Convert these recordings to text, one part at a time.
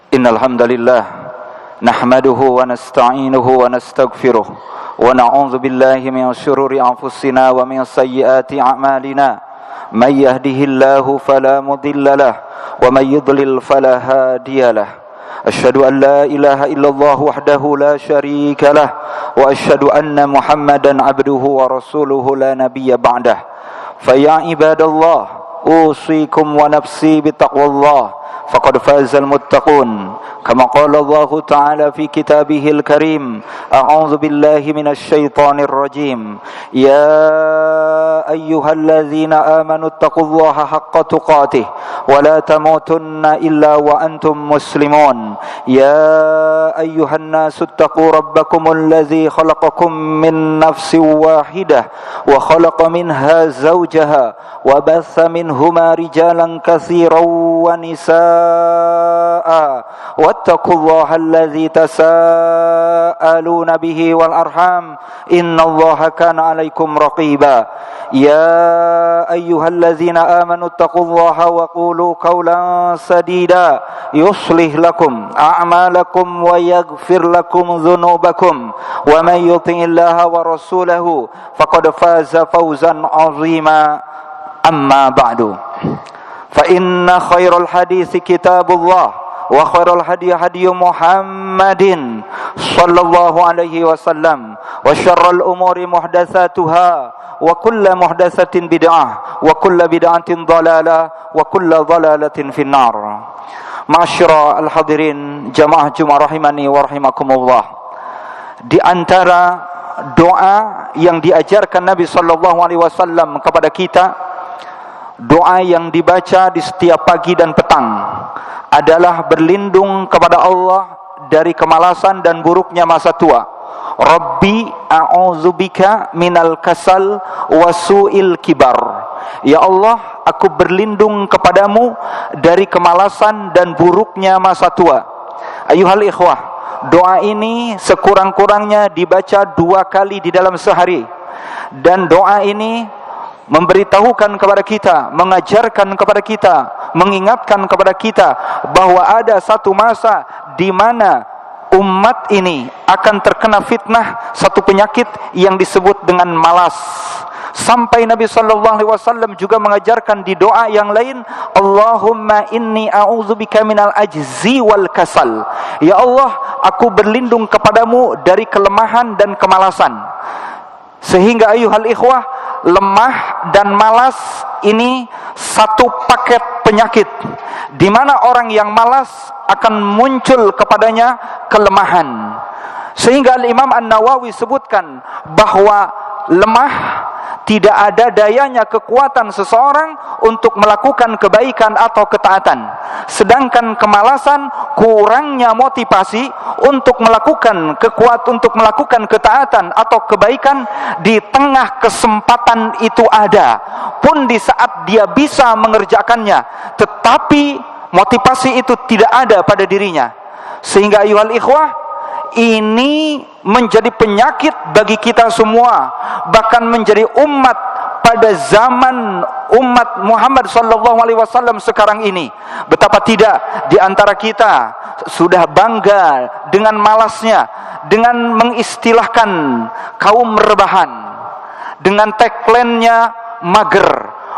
Innal hamdalillah nahmaduhu wa nasta'inuhu wa nastaghfiruh wa na'udzu billahi min shururi anfusina wa min sayyiati a'malina. May yahdihillahu fala mudilla lahu wa may yudlil fala hadiya lahu. Asyhadu an la ilaha illallah wahdahu la syarika lah wa asyhadu anna Muhammadan abduhu wa rasuluhu la nabiyya ba'dah. Fa ya ibadallah usikum wa nafsi bitaqwallah faqad fazal muttaqun kama qala Allah ta'ala fi kitabihil karim. A'udzu billahi minasy syaithanir rajim. Ya ayyuhalladzina amanu taqullaha haqqa tuqatih wa la tamutunna illa wa antum muslimun. Ya ayyuhan nasu taqu rabbakumul ladzi khalaqakum min nafsin wahidah wa khalaqa minha zawjaha wa batha minhuma rijalan katsiran wa nisaa wattaqullaha alladzi tasaaluna bihi wal arham innallaha kana 'alaikum raqiba. Ya ayyuhalladzina amanu taqullaha wa qulu qawlan sadida yuslih lakum a'malakum wa yaghfir lakum dhunubakum wa may yuti'illaha wa rasulahu faqad faza fawzan 'azima. Amma ba'du. Fa inna khairal hadits kitabullah wa khairal hadi hadi Muhammadin sallallahu alaihi wasallam wa syarrul umuri muhdatsatuha wa kullu muhdatsatin bid'ah wa kullu bid'atin dhalalah wa kullu dhalalatin finnar. Ma'asyiral hadirin jamaah Jumat rahimani wa rahimakumullah. Di antara doa yang diajarkan Nabi sallallahu alaihi wasallam kepada kita, doa yang dibaca di setiap pagi dan petang adalah berlindung kepada Allah dari kemalasan dan buruknya masa tua. Rabbi a'udzubika minal kasal wa su'il kibar. Ya Allah, aku berlindung kepadamu dari kemalasan dan buruknya masa tua. Ayuhal ikhwah, doa ini sekurang-kurangnya dibaca 2 kali di dalam sehari. Dan doa ini memberitahukan kepada kita, mengajarkan kepada kita, mengingatkan kepada kita bahwa ada satu masa di mana umat ini akan terkena fitnah, satu penyakit yang disebut dengan malas. Sampai Nabi sallallahu alaihi wasallam juga mengajarkan di doa yang lain, Allahumma inni a'udzubika minal ajzi wal kasal. Ya Allah, aku berlindung kepadamu dari kelemahan dan kemalasan. Sehingga ayuhal ikhwah, lemah dan malas ini satu paket penyakit, di mana orang yang malas akan muncul kepadanya kelemahan. Sehingga Imam An-Nawawi sebutkan bahwa lemah tidak ada dayanya kekuatan seseorang untuk melakukan kebaikan atau ketaatan. Sedangkan kemalasan kurangnya motivasi untuk melakukan ketaatan atau kebaikan di tengah kesempatan itu ada. Pun di saat dia bisa mengerjakannya, tetapi motivasi itu tidak ada pada dirinya. Sehingga ayuhal ikhwah, ini menjadi penyakit bagi kita semua, bahkan menjadi umat pada zaman umat Muhammad sallallahu alaihi wasallam sekarang ini. Betapa tidak di antara kita sudah bangga dengan malasnya, dengan mengistilahkan kaum rebahan, dengan tagline-nya mager,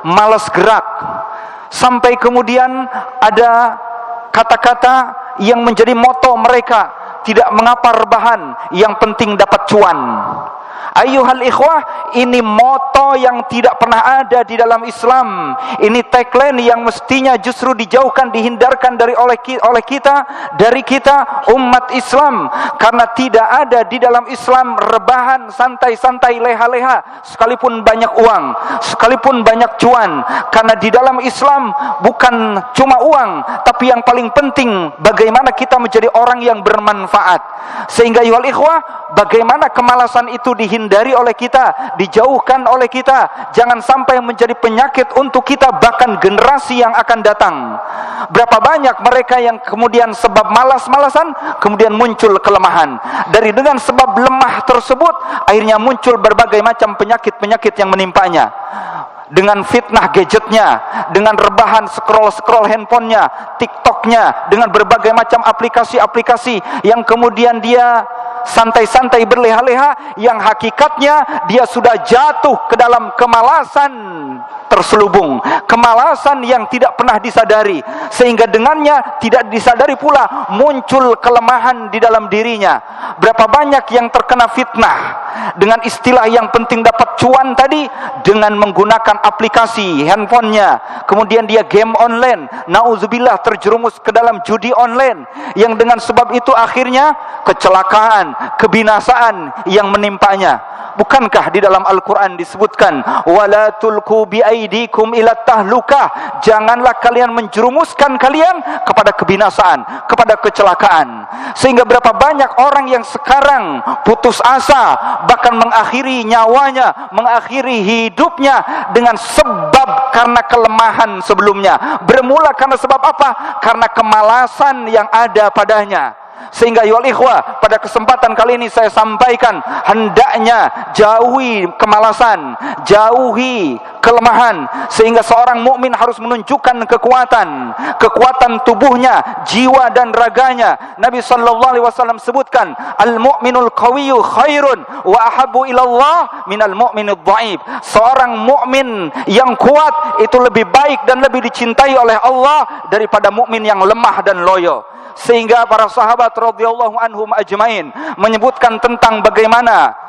malas gerak. Sampai kemudian ada kata-kata yang menjadi moto mereka, tidak mengapa rebahan, yang penting dapat cuan. Ayuhal ikhwah, ini moto yang tidak pernah ada di dalam Islam. Ini tagline yang mestinya justru dijauhkan, dihindarkan oleh kita, dari kita umat Islam. Karena tidak ada di dalam Islam rebahan, santai-santai, leha-leha, sekalipun banyak uang, sekalipun banyak cuan. Karena di dalam Islam bukan cuma uang, tapi yang paling penting bagaimana kita menjadi orang yang bermanfaat. Sehingga ayuhal ikhwah, bagaimana kemalasan itu dihindari oleh kita, dijauhkan oleh kita, jangan sampai menjadi penyakit untuk kita, bahkan generasi yang akan datang. Berapa banyak mereka yang kemudian sebab malas-malasan kemudian muncul kelemahan. Dari dengan sebab lemah tersebut akhirnya muncul berbagai macam penyakit-penyakit yang menimpanya. dengan fitnah gadgetnya, dengan rebahan scroll handphonenya, TikToknya, dengan berbagai macam aplikasi-aplikasi yang kemudian dia santai-santai berleha-leha, yang hakikatnya dia sudah jatuh ke dalam kemalasan terselubung, kemalasan yang tidak pernah disadari, sehingga dengannya tidak disadari pula muncul kelemahan di dalam dirinya. Berapa banyak yang terkena fitnah dengan istilah yang penting dapat cuan tadi, dengan menggunakan aplikasi handphonenya, kemudian dia game online, nauzubillah terjerumus ke dalam judi online, yang dengan sebab itu akhirnya kecelakaan, kebinasaan yang menimpanya. Bukankah di dalam Al-Quran disebutkan, wala tulku biaidikum ila tahlukah, janganlah kalian menjerumuskan kalian kepada kebinasaan, kepada kecelakaan. Sehingga berapa banyak orang yang sekarang putus asa, bahkan mengakhiri nyawanya, mengakhiri hidupnya dengan sebab karena kelemahan sebelumnya. Bermula karena sebab apa? Karena kemalasan yang ada padanya. Sehingga ya ikhwah, pada kesempatan kali ini saya sampaikan, hendaknya jauhi kemalasan, jauhi kelemahan, sehingga seorang mukmin harus menunjukkan kekuatan tubuhnya, jiwa dan raganya. Nabi sallallahu alaihi wasallam sebutkan, al-mu'minul qawiyyu khairun wa ahabbu ila Allah minal mu'minid dhaif. Seorang mukmin yang kuat itu lebih baik dan lebih dicintai oleh Allah daripada mukmin yang lemah dan loyo. Sehingga para sahabat radhiyallahu anhum ajmain menyebutkan tentang bagaimana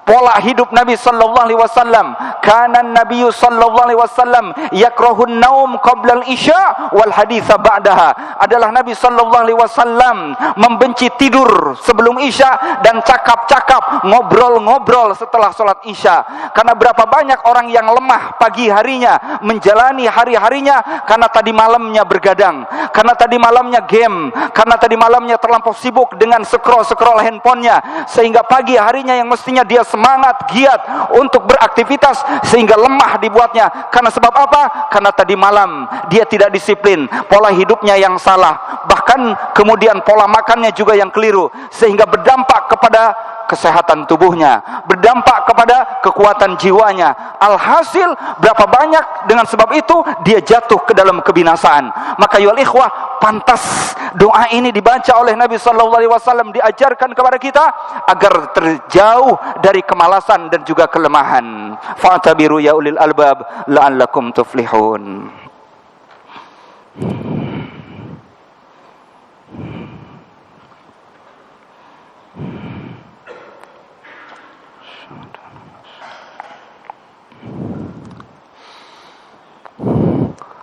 pola hidup Nabi sallallahu alaihi wasallam. Kana Nabi sallallahu alaihi wasallam yakrahun naum qabla al-isya wal haditsa ba'daha. Adalah Nabi sallallahu alaihi wasallam membenci tidur sebelum isya dan cakap-cakap, ngobrol-ngobrol setelah salat isya. Karena berapa banyak orang yang lemah pagi harinya menjalani hari-harinya karena tadi malamnya bergadang, karena tadi malamnya game, karena tadi malamnya terlampau sibuk dengan scroll handphonenya, sehingga pagi harinya yang mestinya dia semangat, giat untuk beraktivitas, sehingga lemah dibuatnya. Karena sebab apa? Karena tadi malam dia tidak disiplin, pola hidupnya yang salah, bahkan kemudian pola makannya juga yang keliru, sehingga berdampak kepada kesehatan tubuhnya, berdampak kepada kekuatan jiwanya. Alhasil berapa banyak dengan sebab itu dia jatuh ke dalam kebinasaan. Maka ya ikhwah, pantas doa ini dibaca oleh Nabi sallallahu alaihi wasallam, diajarkan kepada kita agar terjauh dari kemalasan dan juga kelemahan. Fa'tabiru ya ulil albab la'allakum tuflihun.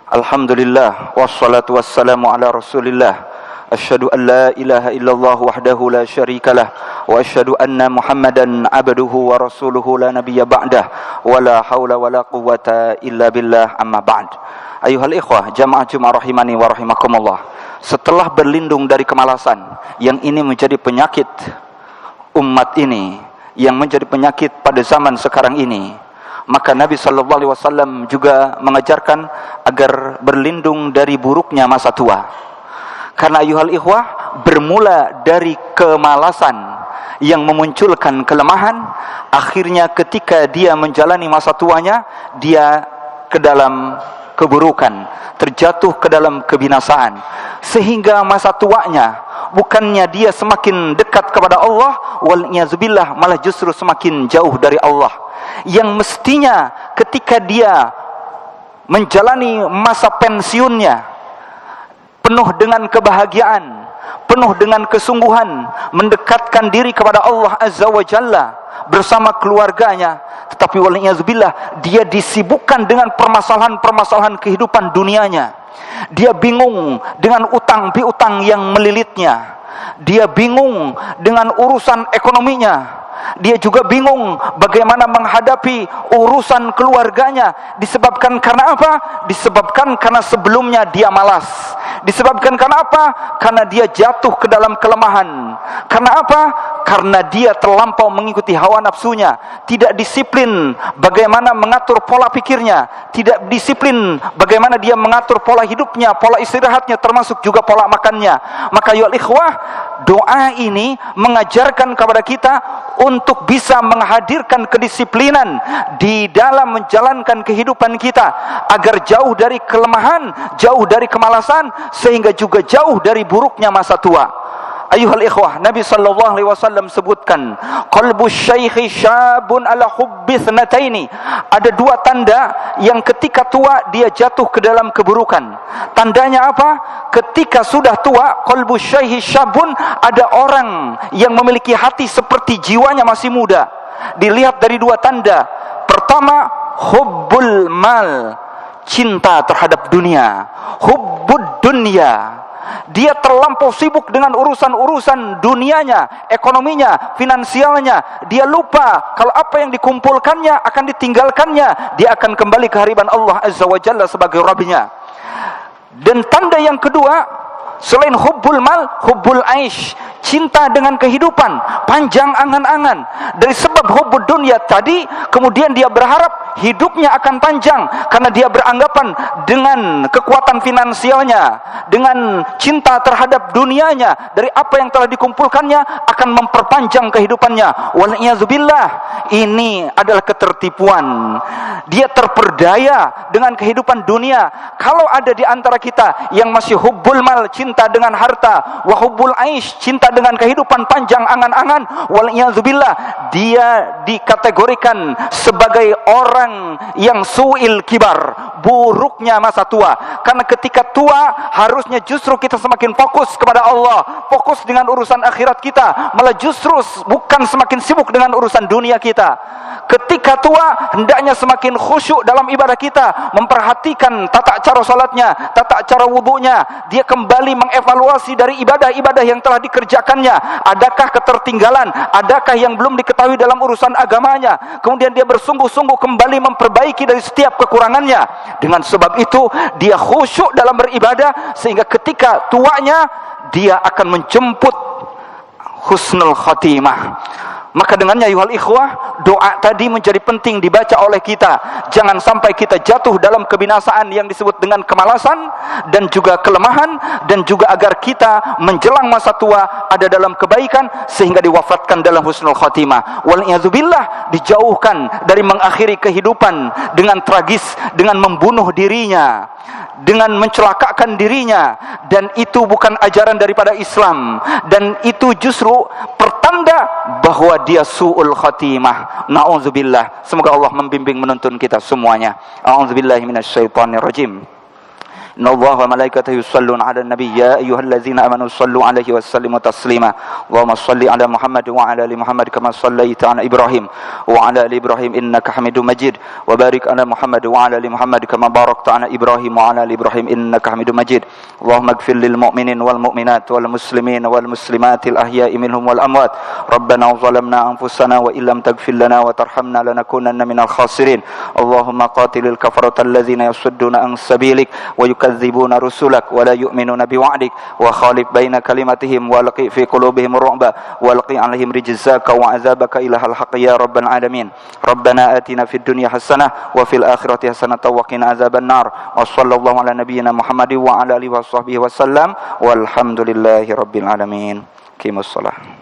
Alhamdulillah wassalatu wassalamu ala Rasulillah. Asyhadu an la ilaha illallah wahdahu la syarikalah wa asyhadu anna Muhammadan abduhu wa rasuluhu la nabiyya ba'dah wa la haula wa la quwwata illa billah, amma ba'd. Ayuhal ikhwah, jamaah Jumat rahimani wa rahimakumullah. Setelah berlindung dari kemalasan yang ini menjadi penyakit umat ini, yang menjadi penyakit pada zaman sekarang ini, maka Nabi sallallahu alaihi wasallam juga mengajarkan agar berlindung dari buruknya masa tua. Karena ayuhal ikhwah, bermula dari kemalasan yang memunculkan kelemahan, akhirnya ketika dia menjalani masa tuanya, dia ke dalam keburukan, terjatuh ke dalam kebinasaan. Sehingga masa tuanya bukannya dia semakin dekat kepada Allah, wal niyazubillah, malah justru semakin jauh dari Allah. Yang mestinya ketika dia menjalani masa pensiunnya penuh dengan kebahagiaan, penuh dengan kesungguhan, mendekatkan diri kepada Allah Azza wa Jalla bersama keluarganya, tetapi waliyahzubillah dia disibukkan dengan permasalahan-permasalahan kehidupan dunianya. Dia bingung dengan utang piutang yang melilitnya, dia bingung dengan urusan ekonominya, dia juga bingung bagaimana menghadapi urusan keluarganya. Disebabkan karena apa? Disebabkan karena sebelumnya dia malas. Disebabkan karena apa? Karena dia jatuh ke dalam kelemahan. Karena apa? Karena dia terlampau mengikuti hawa nafsunya, tidak disiplin bagaimana mengatur pola pikirnya, tidak disiplin bagaimana dia mengatur pola hidupnya, pola istirahatnya, termasuk juga pola makannya. Maka ya ikhwah, doa ini mengajarkan kepada kita untuk bisa menghadirkan kedisiplinan di dalam menjalankan kehidupan kita, agar jauh dari kelemahan, jauh dari kemalasan, sehingga juga jauh dari buruknya masa tua. Ayuhal ikhwah, Nabi sallallahu alaihi wasallam sebutkan, qalbu syaikhi syabun ala hubbi thnataini. Ada dua tanda yang ketika tua dia jatuh ke dalam keburukan. Tandanya apa? Ketika sudah tua, qalbu syaikhi syabun, ada orang yang memiliki hati seperti jiwanya masih muda. Dilihat dari dua tanda. Pertama, hubbul mal, cinta terhadap dunia. Hubbud dunya, dia terlampau sibuk dengan urusan-urusan dunianya, ekonominya, finansialnya. Dia lupa kalau apa yang dikumpulkannya akan ditinggalkannya. Dia akan kembali ke hadirat Allah Azza wa Jalla sebagai Rabbnya. Dan tanda yang kedua, selain hubbul mal, hubbul aish, cinta dengan kehidupan, panjang angan-angan. Dari sebab hubbud dunia tadi, kemudian dia berharap hidupnya akan panjang, karena dia beranggapan dengan kekuatan finansialnya, dengan cinta terhadap dunianya, dari apa yang telah dikumpulkannya, akan memperpanjang kehidupannya. Wal'iyadzubillah, ini adalah ketertipuan. Dia terperdaya dengan kehidupan dunia. Kalau ada di antara kita yang masih hubbul mal, cinta dengan harta, wa hubbul aish, cinta dengan kehidupan panjang angan-angan, wal'iyadzubillah, dia dikategorikan sebagai orang yang su'il kibar, buruknya masa tua. Karena ketika tua harusnya justru kita semakin fokus kepada Allah, fokus dengan urusan akhirat kita, malah justru bukan semakin sibuk dengan urusan dunia kita. Ketika tua hendaknya semakin khusyuk dalam ibadah kita, memperhatikan tata cara salatnya, tata cara wudunya. Dia kembali mengevaluasi dari ibadah-ibadah yang telah dikerjakannya, adakah ketertinggalan, adakah yang belum diketahui dalam urusan agamanya. Kemudian dia bersungguh-sungguh kembali memperbaiki dari setiap kekurangannya. Dengan sebab itu dia khusyuk dalam beribadah, sehingga ketika tuanya dia akan menjemput husnul khatimah. Maka dengannya ayuhal ikhwah, doa tadi menjadi penting dibaca oleh kita. Jangan sampai kita jatuh dalam kebinasaan yang disebut dengan kemalasan dan juga kelemahan, dan juga agar kita menjelang masa tua ada dalam kebaikan sehingga diwafatkan dalam husnul khatimah. Wal'iyadzubillah, dijauhkan dari mengakhiri kehidupan dengan tragis, dengan membunuh dirinya, dengan mencelakakan dirinya. Dan itu bukan ajaran daripada Islam, dan itu justru pertanda bahwa dia su'ul khatimah. Na'udzubillah. Semoga Allah membimbing menuntun kita semuanya. A'udzubillahi minasyaitonir rajim. Inna Allah wa malaikatahu yusalluna 'alan nabiy ya ayyuhallazina amanu sallu 'alaihi wa sallimu taslima. Allahumma shalli 'ala Muhammad wa 'ala ali Muhammad kama shallaita 'ala Ibrahim wa 'ala ali Ibrahim innaka Hamidum Majid. Wa barik 'ala Muhammad wa 'ala ali Muhammad kama barakta 'ala Ibrahim wa 'ala ali Ibrahim innaka Hamidum Majid. Allahumma ighfir lil mu'minin wal mu'minat wal muslimin wal muslimatil ahya'i minhum wal amwat. Rabbana zalamna anfusana wa illam taghfir lana wa tarhamna lanakunanna minal khasirin. Allahumma qatilil kafarata allazina yasudduna an sabilik wa يكذبون رسلك ولا يؤمنون بوعدك وخالف بين كلمتهم والقي في قلوبهم الرعب والقي عليهم رجزاك وعذابك إله الحق يا رب العالمين. ربنا آتنا في الدنيا حسنة وفي الآخرة حسنة وقنا عذاب النار. وصلى الله على نبينا محمد وعلى آله وصحبه وسلم والحمد لله رب العالمين. قيموا الصلاة.